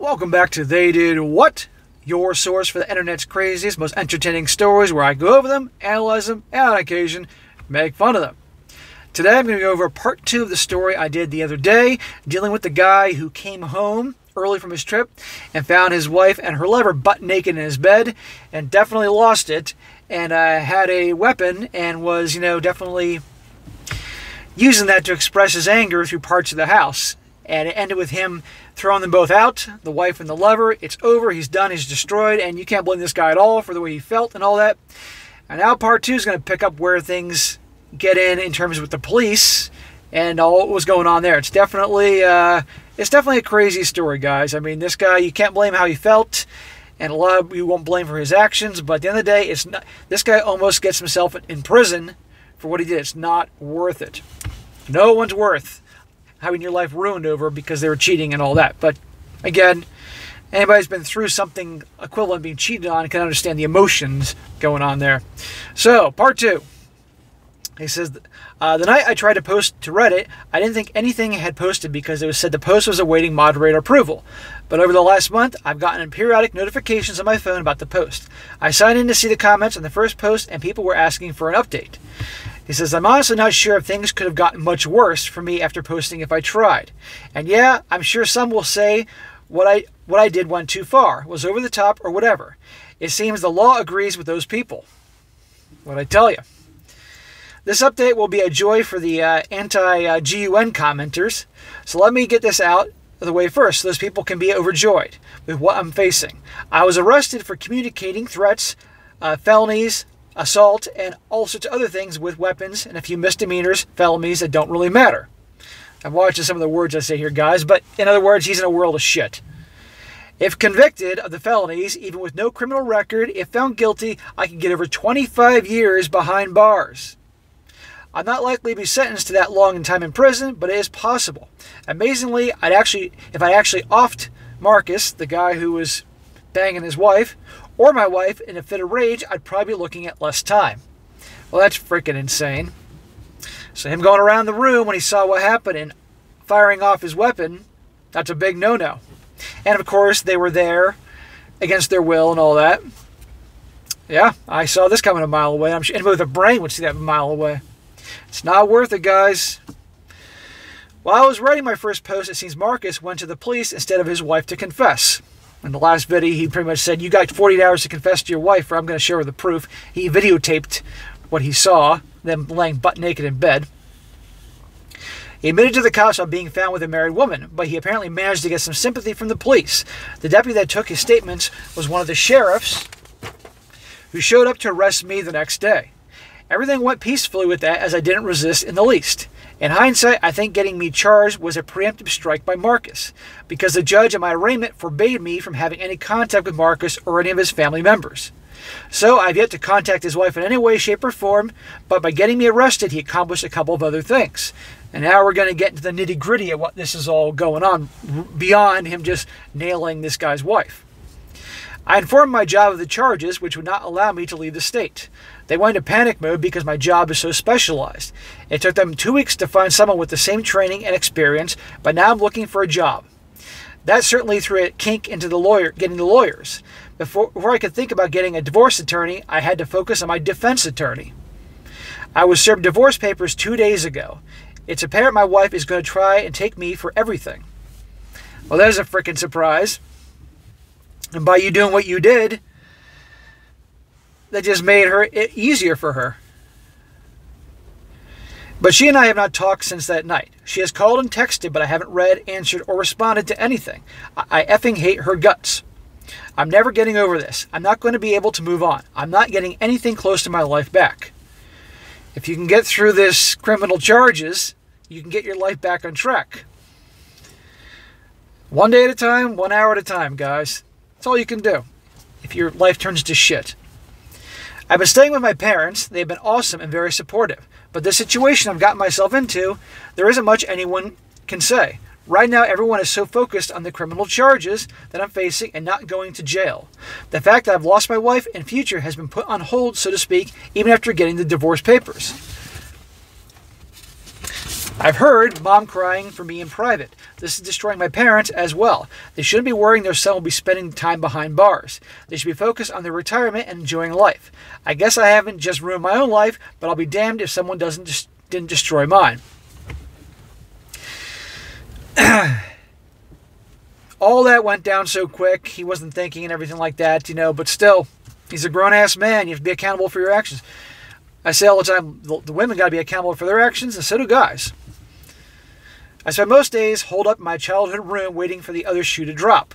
Welcome back to They Did What? Your source for the internet's craziest, most entertaining stories where I go over them, analyze them, and on occasion, make fun of them. Today I'm going to go over part 2 of the story I did the other day, dealing with the guy who came home early from his trip and found his wife and her lover butt naked in his bed and definitely lost it and had a weapon and was, definitely using that to express his anger through parts of the house. And it ended with him throwing them both out, the wife and the lover. It's over, he's done, he's destroyed, and you can't blame this guy at all for the way he felt and all that. And now part 2 is going to pick up where things get in terms with the police and all what was going on there. It's definitely a crazy story, guys. I mean, this guy, you can't blame how he felt, and a lot of you won't blame for his actions, but at the end of the day, this guy almost gets himself in prison for what he did. It's not worth it. No one's worth having your life ruined over because they were cheating and all that. But again, anybody who's been through something equivalent being cheated on can understand the emotions going on there. So, part 2. He says, the night I tried to post to Reddit, I didn't think anything had posted because it was said the post was awaiting moderator approval. But over the last month, I've gotten periodic notifications on my phone about the post. I signed in to see the comments on the first post and people were asking for an update. He says, I'm honestly not sure if things could have gotten much worse for me after posting if I tried. And yeah, I'm sure some will say what I did went too far, was over the top, or whatever. It seems the law agrees with those people. What'd I tell you? This update will be a joy for the anti-GUN commenters. So let me get this out of the way first so those people can be overjoyed with what I'm facing. I was arrested for communicating threats, felonies, assault, and all sorts of other things with weapons and a few misdemeanors, felonies that don't really matter. I'm watching some of the words I say here, guys, but in other words, he's in a world of shit. If convicted of the felonies, even with no criminal record, if found guilty, I could get over 25 years behind bars. I'm not likely to be sentenced to that long in time in prison, but it is possible. Amazingly, if I actually offed Marcus, the guy who was banging his wife, or my wife in a fit of rage, I'd probably be looking at less time. Well, that's freaking insane. So him going around the room when he saw what happened and firing off his weapon, that's a big no-no. And of course, they were there against their will and all that. Yeah, I saw this coming a mile away. I'm sure anybody with a brain would see that a mile away. It's not worth it, guys. While I was writing my first post, it seems Marcus went to the police instead of his wife to confess. In the last video, he pretty much said, you got 48 hours to confess to your wife or I'm going to share the proof. He videotaped what he saw, them laying butt naked in bed. He admitted to the cops about being found with a married woman, but he apparently managed to get some sympathy from the police. The deputy that took his statements was one of the sheriffs who showed up to arrest me the next day. Everything went peacefully with that as I didn't resist in the least. In hindsight, I think getting me charged was a preemptive strike by Marcus, because the judge at my arraignment forbade me from having any contact with Marcus or any of his family members. So I've yet to contact his wife in any way, shape, or form, but by getting me arrested, he accomplished a couple of other things. And now we're going to get into the nitty-gritty of what this is all going on, beyond him just nailing this guy's wife. I informed my job of the charges, which would not allow me to leave the state. They went into panic mode because my job is so specialized. It took them 2 weeks to find someone with the same training and experience, but now I'm looking for a job. That certainly threw a kink into getting the lawyers. Before I could think about getting a divorce attorney, I had to focus on my defense attorney. I was served divorce papers 2 days ago. It's apparent my wife is going to try and take me for everything. Well, there's a frickin' surprise. And by you doing what you did, that just made it easier for her. But she and I have not talked since that night. She has called and texted, but I haven't read, answered, or responded to anything. I effing hate her guts. I'm never getting over this. I'm not going to be able to move on. I'm not getting anything close to my life back. If you can get through this criminal charges, you can get your life back on track. One day at a time, 1 hour at a time, guys. That's all you can do if your life turns to shit. I've been staying with my parents. They've been awesome and very supportive. But the situation I've gotten myself into, there isn't much anyone can say. Right now, everyone is so focused on the criminal charges that I'm facing and not going to jail. The fact that I've lost my wife and future has been put on hold, so to speak, even after getting the divorce papers. I've heard mom crying for me in private. This is destroying my parents as well. They shouldn't be worrying their son will be spending time behind bars. They should be focused on their retirement and enjoying life. I guess I haven't just ruined my own life, but I'll be damned if someone didn't destroy mine. All that went down so quick. He wasn't thinking and everything like that, but still, he's a grown-ass man. You have to be accountable for your actions. I say all the time, the women got to be accountable for their actions, and so do guys. I spend most days holed up in my childhood room waiting for the other shoe to drop.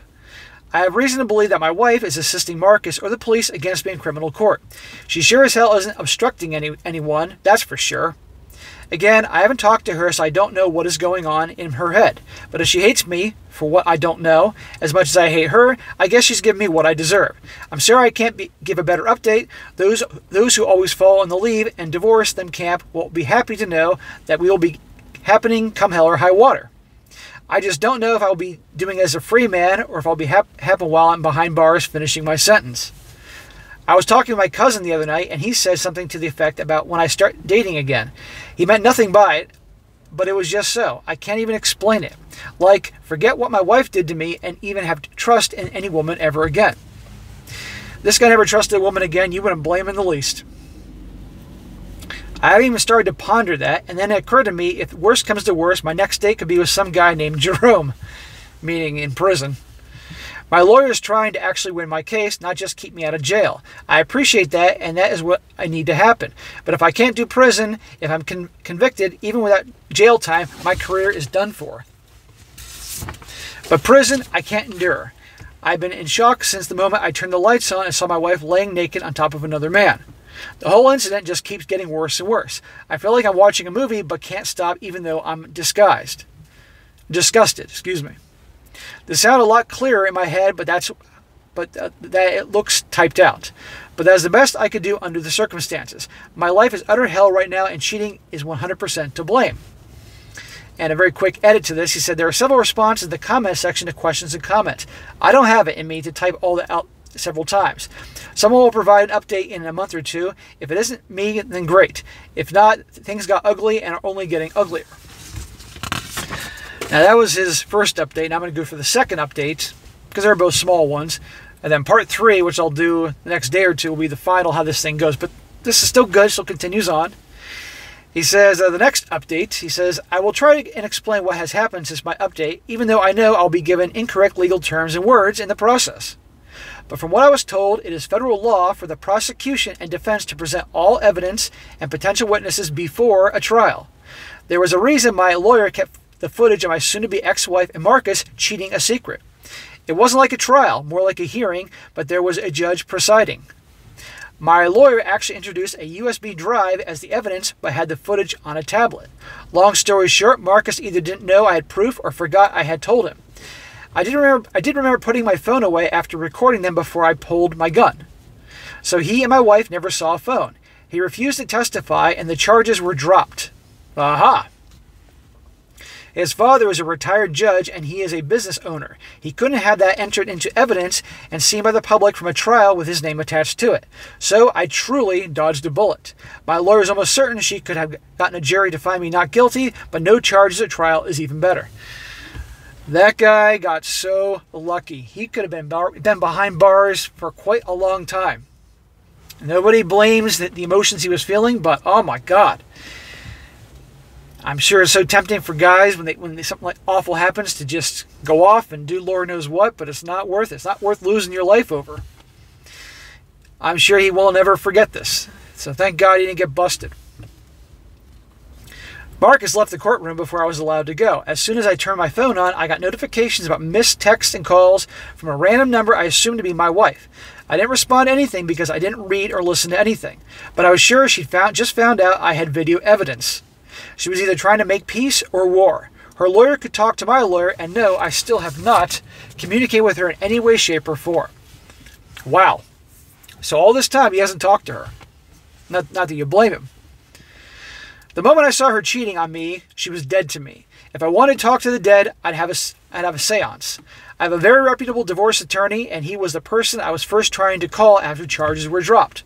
I have reason to believe that my wife is assisting Marcus or the police against me in criminal court. She sure as hell isn't obstructing anyone, that's for sure. Again, I haven't talked to her, so I don't know what is going on in her head. But if she hates me for what I don't know, as much as I hate her, I guess she's giving me what I deserve. I'm sorry I can't give a better update. Those who always fall in the lead and divorce them camp will be happy to know that we will be happening come hell or high water. I just don't know if I will be doing it as a free man or if I'll be happen while I'm behind bars finishing my sentence. I was talking to my cousin the other night, and he said something to the effect about when I start dating again. He meant nothing by it, but it was just so. I can't even explain it. Like, forget what my wife did to me and even have trust in any woman ever again. This guy never trusted a woman again. You wouldn't blame him in the least. I haven't even started to ponder that, and then it occurred to me, if worst comes to worst, my next date could be with some guy named Jerome, meaning in prison. My lawyer is trying to actually win my case, not just keep me out of jail. I appreciate that, and that is what I need to happen. But if I can't do prison, if I'm convicted, even without jail time, my career is done for. But prison, I can't endure. I've been in shock since the moment I turned the lights on and saw my wife laying naked on top of another man. The whole incident just keeps getting worse and worse. I feel like I'm watching a movie, but can't stop even though I'm disgusted. This sounded a lot clearer in my head, but that it looks typed out. But that is the best I could do under the circumstances. My life is utter hell right now, and cheating is 100% to blame. And a very quick edit to this, he said, there are several responses in the comment section to questions and comments. I don't have it in me to type all that out several times. Someone will provide an update in a month or two. If it isn't me, then great. If not, things got ugly and are only getting uglier. Now that was his first update. Now I'm going to go for the second update because they're both small ones. And then part 3, which I'll do the next day or two, will be the final how this thing goes. But this is still good, still continues on. He says, the next update, he says, I will try and explain what has happened since my update, even though I know I'll be given incorrect legal terms and words in the process. But from what I was told, it is federal law for the prosecution and defense to present all evidence and potential witnesses before a trial. There was a reason my lawyer kept the footage of my soon-to-be ex-wife and Marcus cheating a secret. It wasn't like a trial, more like a hearing, but there was a judge presiding. My lawyer actually introduced a USB drive as the evidence, but had the footage on a tablet. Long story short, Marcus either didn't know I had proof or forgot I had told him. I did remember putting my phone away after recording them before I pulled my gun. So he and my wife never saw a phone. He refused to testify, and the charges were dropped. Aha! His father is a retired judge, and he is a business owner. He couldn't have that entered into evidence and seen by the public from a trial with his name attached to it. So I truly dodged a bullet. My lawyer is almost certain she could have gotten a jury to find me not guilty, but no charges at trial is even better. That guy got so lucky. He could have been behind bars for quite a long time. Nobody blames the emotions he was feeling, but oh my God. I'm sure it's so tempting for guys when something like awful happens to just go off and do Lord knows what, but it's not worth it. It's not worth losing your life over. I'm sure he will never forget this. So thank God he didn't get busted. Marcus left the courtroom before I was allowed to go. As soon as I turned my phone on, I got notifications about missed texts and calls from a random number I assumed to be my wife. I didn't respond to anything because I didn't read or listen to anything, but I was sure she'd just found out I had video evidence. She was either trying to make peace or war. Her lawyer could talk to my lawyer, and no, I still have not communicated with her in any way, shape, or form. Wow. So all this time, he hasn't talked to her. Not that you blame him. The moment I saw her cheating on me, she was dead to me. If I wanted to talk to the dead, I'd have a seance. I have a very reputable divorce attorney, and he was the person I was first trying to call after charges were dropped.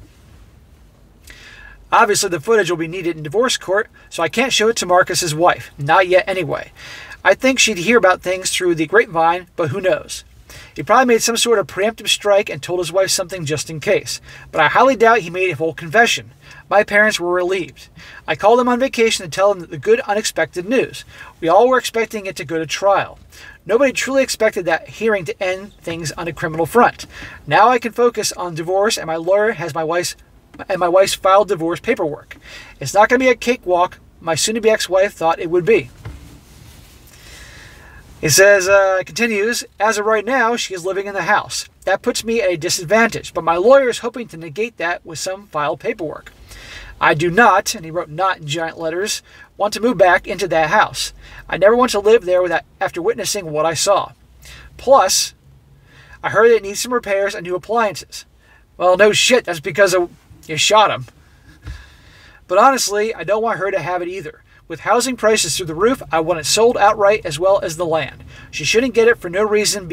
Obviously, the footage will be needed in divorce court, so I can't show it to Marcus's wife. Not yet, anyway. I think she'd hear about things through the grapevine, but who knows? He probably made some sort of preemptive strike and told his wife something just in case. But I highly doubt he made a full confession. My parents were relieved. I called them on vacation to tell them the good, unexpected news. We all were expecting it to go to trial. Nobody truly expected that hearing to end things on a criminal front. Now I can focus on divorce, and my lawyer has my wife's filed divorce paperwork. It's not going to be a cakewalk. My soon-to-be ex-wife thought it would be. It says, continues, as of right now, she is living in the house. That puts me at a disadvantage, but my lawyer is hoping to negate that with some filed paperwork. I do not, and he wrote not in giant letters, want to move back into that house. I never want to live there after witnessing what I saw. Plus, I heard it needs some repairs and new appliances. Well, no shit, that's because you shot him. But honestly, I don't want her to have it either. With housing prices through the roof, I want it sold outright as well as the land. She shouldn't get it for no reason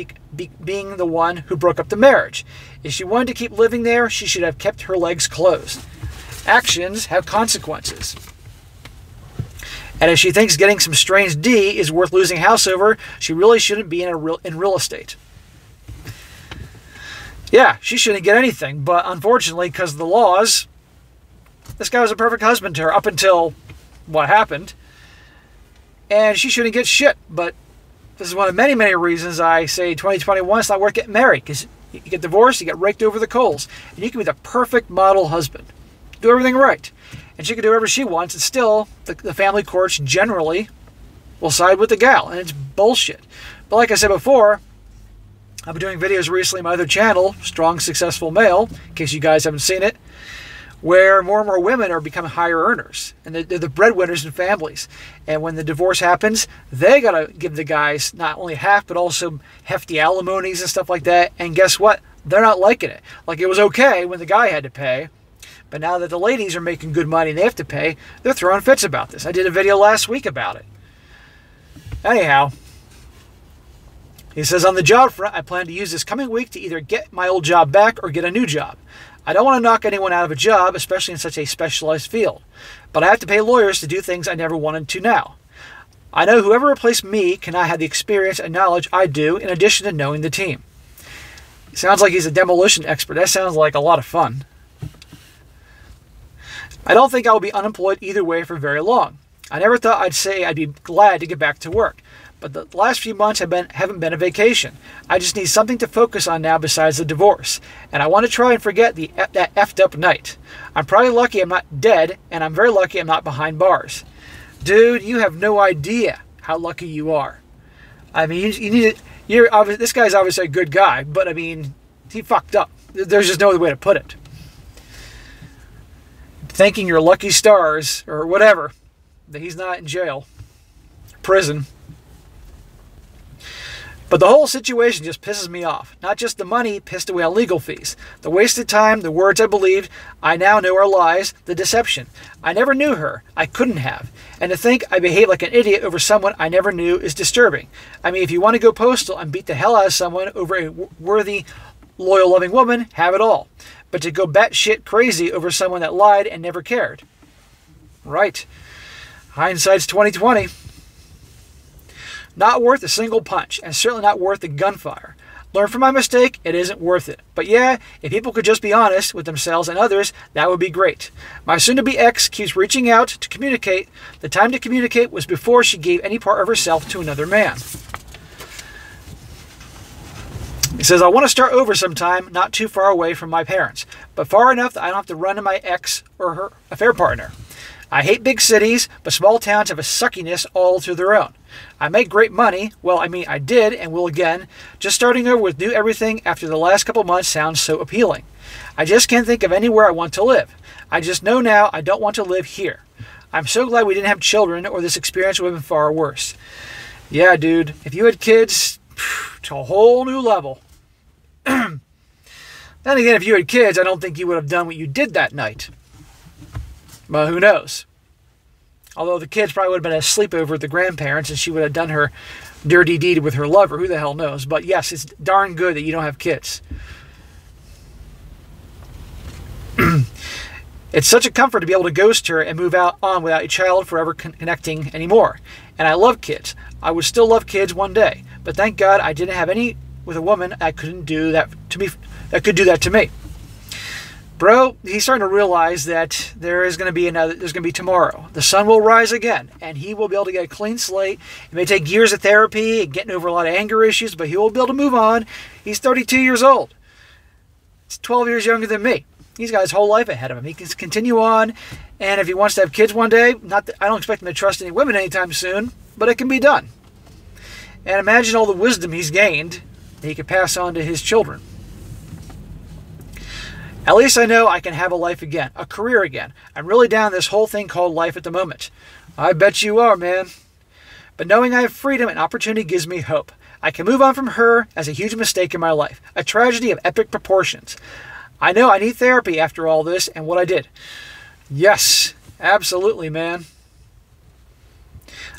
being the one who broke up the marriage. If she wanted to keep living there, she should have kept her legs closed. Actions have consequences. And if she thinks getting some strange D is worth losing house over, she really shouldn't be in real estate. Yeah, she shouldn't get anything, but unfortunately, because of the laws, this guy was a perfect husband to her up until what happened, and she shouldn't get shit. But this is one of many, many reasons I say 2021 it's not worth getting married, because you get divorced, you get raked over the coals, and you can be the perfect model husband, do everything right, and she can do whatever she wants, and still the family courts generally will side with the gal, and it's bullshit. But like I said before, I've been doing videos recently on my other channel, Strong Successful Male, in case you guys haven't seen it, where more and more women are becoming higher earners, and they're the breadwinners in families. And when the divorce happens, they got to give the guys not only half, but also hefty alimonies and stuff like that. And guess what? They're not liking it. Like, it was okay when the guy had to pay, but now that the ladies are making good money and they have to pay, they're throwing fits about this. I did a video last week about it. Anyhow, he says, on the job front, I plan to use this coming week to either get my old job back or get a new job. I don't want to knock anyone out of a job, especially in such a specialized field, but I have to pay lawyers to do things I never wanted to now. I know whoever replaced me cannot have the experience and knowledge I do, in addition to knowing the team. It sounds like he's a demolition expert. That sounds like a lot of fun. I don't think I will be unemployed either way for very long. I never thought I'd say I'd be glad to get back to work, but the last few months haven't been a vacation. I just need something to focus on now besides the divorce, and I want to try and forget that effed up night. I'm probably lucky I'm not dead, and I'm very lucky I'm not behind bars. Dude, you have no idea how lucky you are. I mean, this guy's obviously a good guy, but I mean, he fucked up. There's just no other way to put it. Thanking your lucky stars, or whatever, that he's not in jail, prison. But the whole situation just pisses me off. Not just the money pissed away on legal fees. The wasted time, the words I believed, I now know are lies, the deception. I never knew her. I couldn't have. And to think I behaved like an idiot over someone I never knew is disturbing. I mean, if you want to go postal and beat the hell out of someone over a worthy, loyal, loving woman, have it all. But to go batshit crazy over someone that lied and never cared. Right. Hindsight's 2020. Not worth a single punch, and certainly not worth the gunfire. Learn from my mistake, it isn't worth it. But yeah, if people could just be honest with themselves and others, that would be great. My soon-to-be ex keeps reaching out to communicate. The time to communicate was before she gave any part of herself to another man. He says, I want to start over sometime, not too far away from my parents, but far enough that I don't have to run to my ex or her affair partner. I hate big cities, but small towns have a suckiness all to their own. I make great money. Well, I mean, I did and will again. Just starting over with new everything after the last couple months sounds so appealing. I just can't think of anywhere I want to live. I just know now I don't want to live here. I'm so glad we didn't have children, or this experience would have been far worse. Yeah, dude, if you had kids, to a whole new level. Then again, if you had kids, I don't think you would have done what you did that night. But who knows? Although the kids probably would have been asleep over at the grandparents and she would have done her dirty deed with her lover. Who the hell knows? But yes, it's darn good that you don't have kids. It's such a comfort to be able to ghost her and move out on without a child forever connecting anymore. And I love kids. I would still love kids one day. But thank God I didn't have any with a woman that couldn't do that to me, that could do that to me. Bro, he's starting to realize that there's going to be tomorrow. The sun will rise again, and he will be able to get a clean slate. It may take years of therapy and getting over a lot of anger issues, but he will be able to move on. He's 32 years old. He's 12 years younger than me. He's got his whole life ahead of him. He can continue on, and if he wants to have kids one day, I don't expect him to trust any women anytime soon, but it can be done. And imagine all the wisdom he's gained that he could pass on to his children. At least I know I can have a life again, a career again. I'm really down this whole thing called life at the moment. I bet you are, man. But knowing I have freedom and opportunity gives me hope. I can move on from her as a huge mistake in my life, a tragedy of epic proportions. I know I need therapy after all this and what I did. Yes, absolutely, man.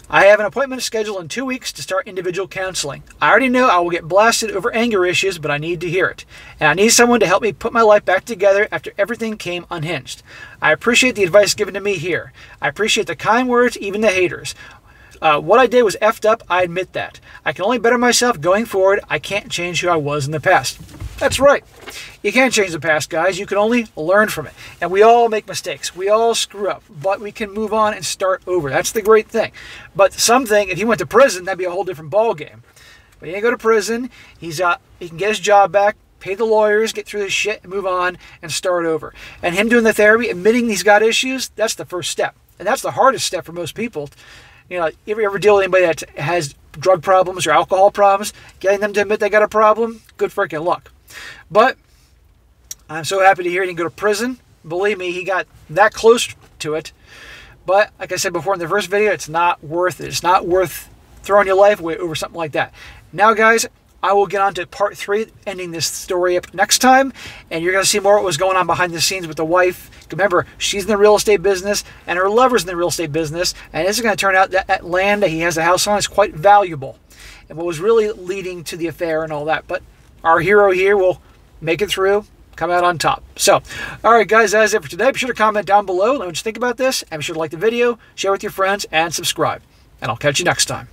I have an appointment scheduled in 2 weeks to start individual counseling. I already know I will get blasted over anger issues, but I need to hear it. And I need someone to help me put my life back together after everything came unhinged. I appreciate the advice given to me here. I appreciate the kind words, even the haters. What I did was effed up, I admit that. I can only better myself going forward. I can't change who I was in the past. That's right. You can't change the past, guys. You can only learn from it. And we all make mistakes. We all screw up. But we can move on and start over. That's the great thing. But something, if he went to prison, that'd be a whole different ballgame. But he didn't go to prison. He can get his job back, pay the lawyers, get through this shit, and move on and start over. And him doing the therapy, admitting he's got issues, that's the first step. And that's the hardest step for most people. You know, if you ever deal with anybody that has drug problems or alcohol problems, getting them to admit they got a problem, good freaking luck. But I'm so happy to hear he didn't go to prison. Believe me, he got that close to it. But like I said before in the first video, it's not worth it. It's not worth throwing your life away over something like that. Now, guys, I will get on to part 3, ending this story up next time. And you're going to see more of what was going on behind the scenes with the wife. Remember, she's in the real estate business, and her lover's in the real estate business. And this is going to turn out that land that he has the house on is quite valuable. And what was really leading to the affair and all that. But our hero here will make it through, come out on top. So, all right, guys, that's it for today. Be sure to comment down below. Let me know what you think about this. And be sure to like the video, share with your friends, and subscribe. And I'll catch you next time.